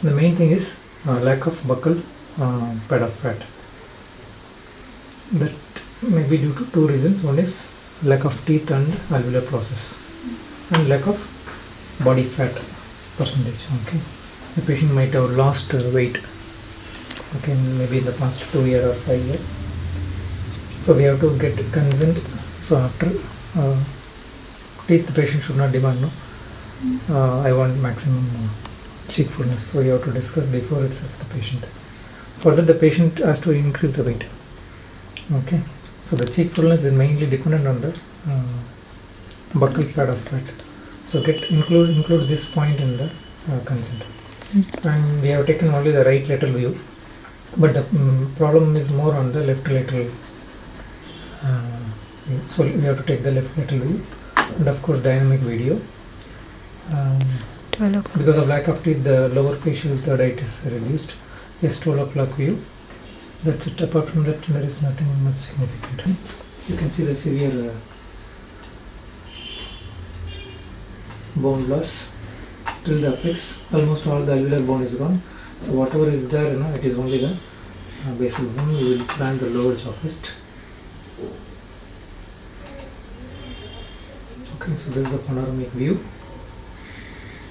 The main thing is lack of buccal pad of fat. That may be due to two reasons. One is lack of teeth and alveolar process, and lack of body fat percentage. Okay, the patient might have lost weight. Okay, maybe in the past 2 years or 5 years. So we have to get consent. So after teeth, the patient should not demand, no, I want maximum cheek fullness. So you have to discuss before itself the patient. For that, the patient has to increase the weight. Okay, so the cheek fullness is mainly dependent on the buccal pad of fat. So include this point in the consent. And we have taken only the right lateral view, but the problem is more on the left lateral. So we have to take the left lateral view, and of course dynamic video. Because of lack of teeth, the lower facial third eye is reduced. Yes, 12 o'clock view. That's it. Apart from that, there is nothing much significant. You can see the severe bone loss till the apex. Almost all the alveolar bone is gone. So whatever is there, it is only the basal bone. We will plan the lower jaw first. Okay, so this is the panoramic view.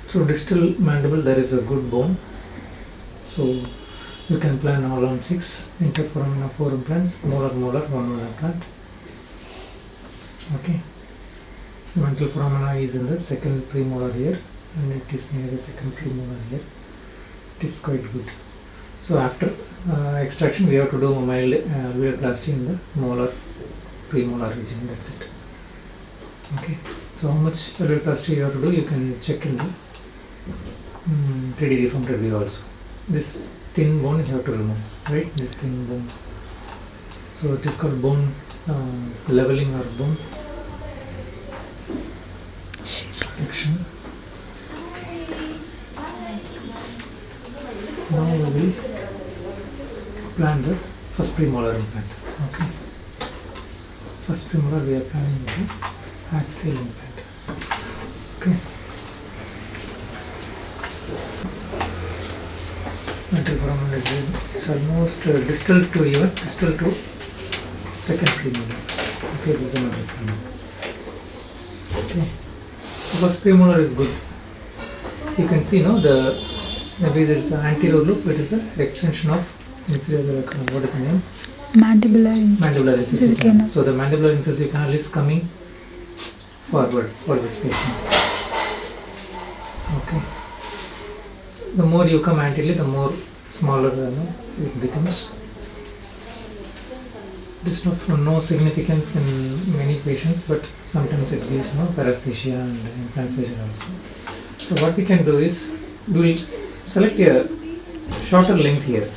So distal mandible, there is a good bone. So you can plan all on 6, interforamina 4 implants, molar 1 more implant. Okay. Mental foramina is in the second premolar here, and it is near the second premolar here. It is quite good. So after extraction, we have to do a mild alveoloplasty in the molar premolar region. That's it. Okay. So how much alveoloplasty you have to do, you can check in the 3D deformed view also. This thin bone you have to remove, right? This thin bone. So it is called bone leveling or bone protection. Okay. Now we will plan the first premolar implant. Okay. First premolar we are planning the axial implant. Okay. Mental foramen is almost distal to second premolar. Okay, this is another premolar. Okay. So first premolar is good. You can see now maybe there is an anterior loop. It is the extension of inferior. What is the name? Mandibular incisive canal. So the mandibular incisive canal is coming forward for this patient. Okay. The more you come anteriorly, the more smaller it becomes. It is not of no significance in many patients, but sometimes it gives paresthesia and implant failure also. So what we can do is, we will select a shorter length here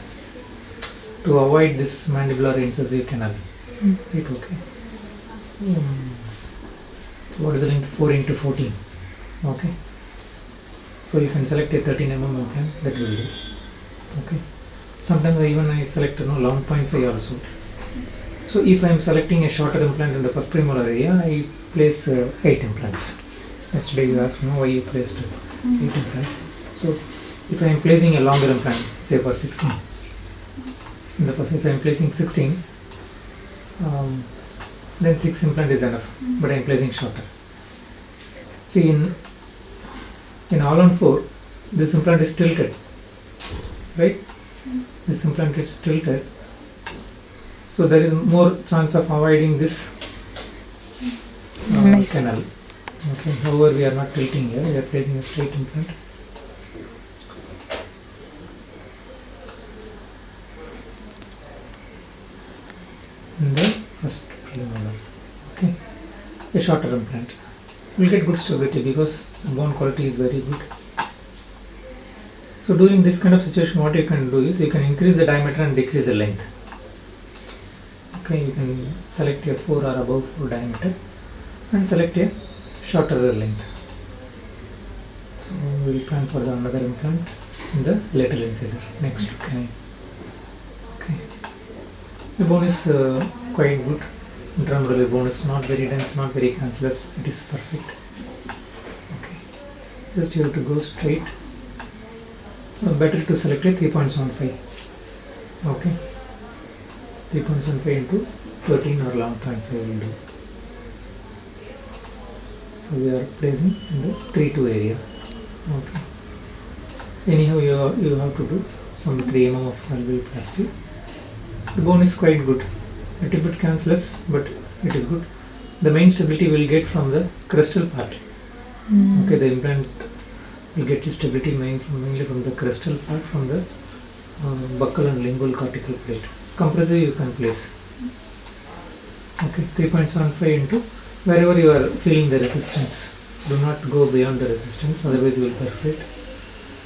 to avoid this mandibular incisive canal. Right, okay. So what is the length? 4 into 14. Okay. So you can select a 13 mm implant, that will do. Okay. Sometimes I select 11.5 also. So if I am selecting a shorter implant in the first premolar area, I place 8 implants. Yesterday you asked me why you placed 8 implants. So if I am placing a longer implant, say for 16, in the first, if I am placing 16, then 6 implant is enough, but I am placing shorter. See, in all on 4, this implant is tilted, right? This implant is tilted, so there is more chance of avoiding this canal. Okay. However, we are not tilting here; we are placing a straight implant. In the first premolar. Okay, a shorter implant will get good stability because bone quality is very good. So during this kind of situation, what you can do is you can increase the diameter and decrease the length. Okay, you can select a 4 or above 4 diameter and select a shorter length. So we will plan for another implant in the lateral incisor next to canine. Okay, the bone is quite good. Intramural bone is not very dense, not very cancellous. It is perfect. Okay, just you have to go straight better to select a 3.75. Okay, 3.75 into 13 or 11.5 will do. So we are placing in the 3-2 area. Okay. Anyhow, you have to do some 3 mm of alveoloplasty. The bone is quite good. A little bit cancellous, but it is good. The main stability will get from the crestal part. Okay, the implant will get the stability mainly from the crestal part, from the buccal and lingual cortical plate. Compressive you can place. Okay, 3.75 into wherever you are feeling the resistance. Do not go beyond the resistance, otherwise you will perforate.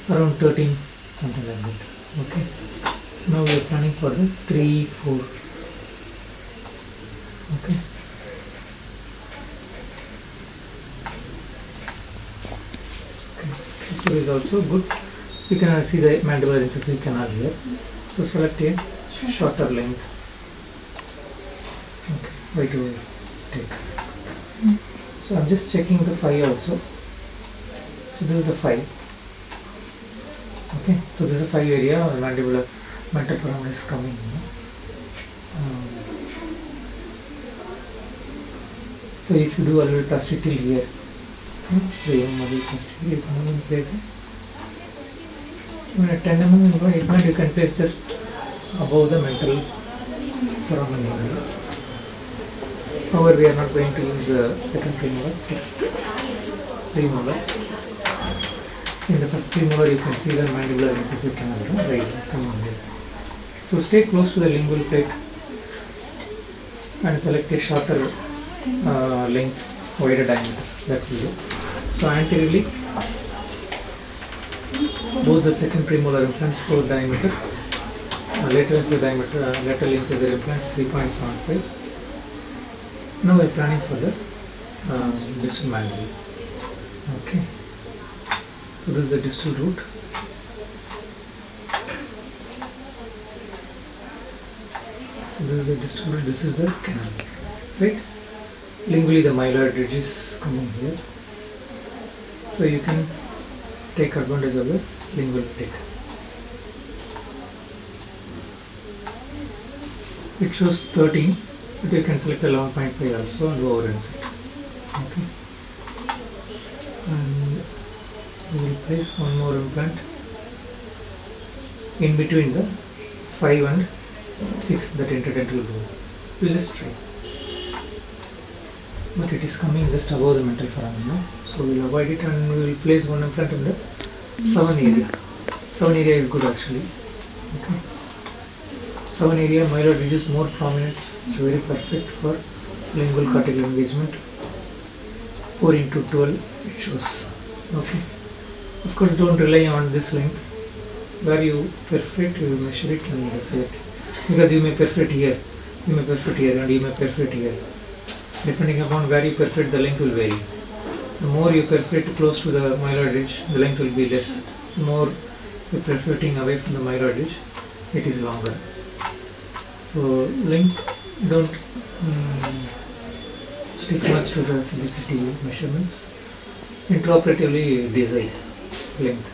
Around 13, something like that. Okay. Now we are planning for the 3-4. Okay. Okay. Is also good. You can see the mandibular incisive canal here. So select a shorter length. Okay. Why do I take this? So I'm just checking the 5 also. So this is the 5. Okay. So this is a 5 area. Or mandibular mental foramen is coming. So if you do alveoloplasty till here, the alveoloplasty, you can even place it. Even a 10 mm implant you can place just above the mental foramen area. However, we are not going to use the second premolar, just premolar. In the first premolar, you can see the mandibular incisive canal, right? Come on here. So stay close to the lingual plate and select a shorter length, wider diameter. That will do. So anteriorly, both the second premolar implants 4 diameter, lateral incisor diameter, lateral incisor implants 3.75. Now we are planning for the distal mandible. Okay. So this is the distal root. So this is the distal root. This is the canal. Right. Lingually, the myloid ridge is coming here. So you can take advantage of the lingual plate. It shows 13, but you can select 11.5 also and over insert. Okay. And we will place one more implant in between the 5 and 6, that interdental bone. You just try. But it is coming just above the mental foramen now. So we will avoid it and we will place one implant in the 7 area. 7 area is good actually. Okay. 7 area, myloid ridge is more prominent. It's very perfect for lingual cortical engagement. 4 into 12 it shows. Okay. Of course, don't rely on this length. Where you perforate, you measure it and select. Because you may perforate here, you may perforate here, and you may perforate here. Depending upon where you perforate, the length will vary. The more you perforate close to the myloid ridge, the length will be less. The more you perforating away from the myloid ridge, it is longer. So length, don't stick much to the simplicity measurements. Intraoperatively decide length.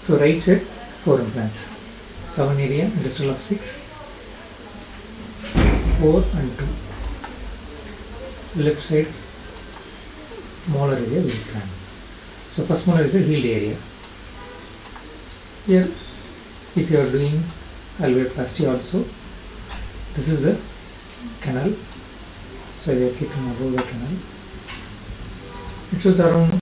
So right side 4 implants, 7 area, distal of 6, 4 and 2. Left side molar area will plan. So first molar is a healed area. Here, if you are doing alveoloplasty also, this is the canal. So we are keeping above the canal. It shows around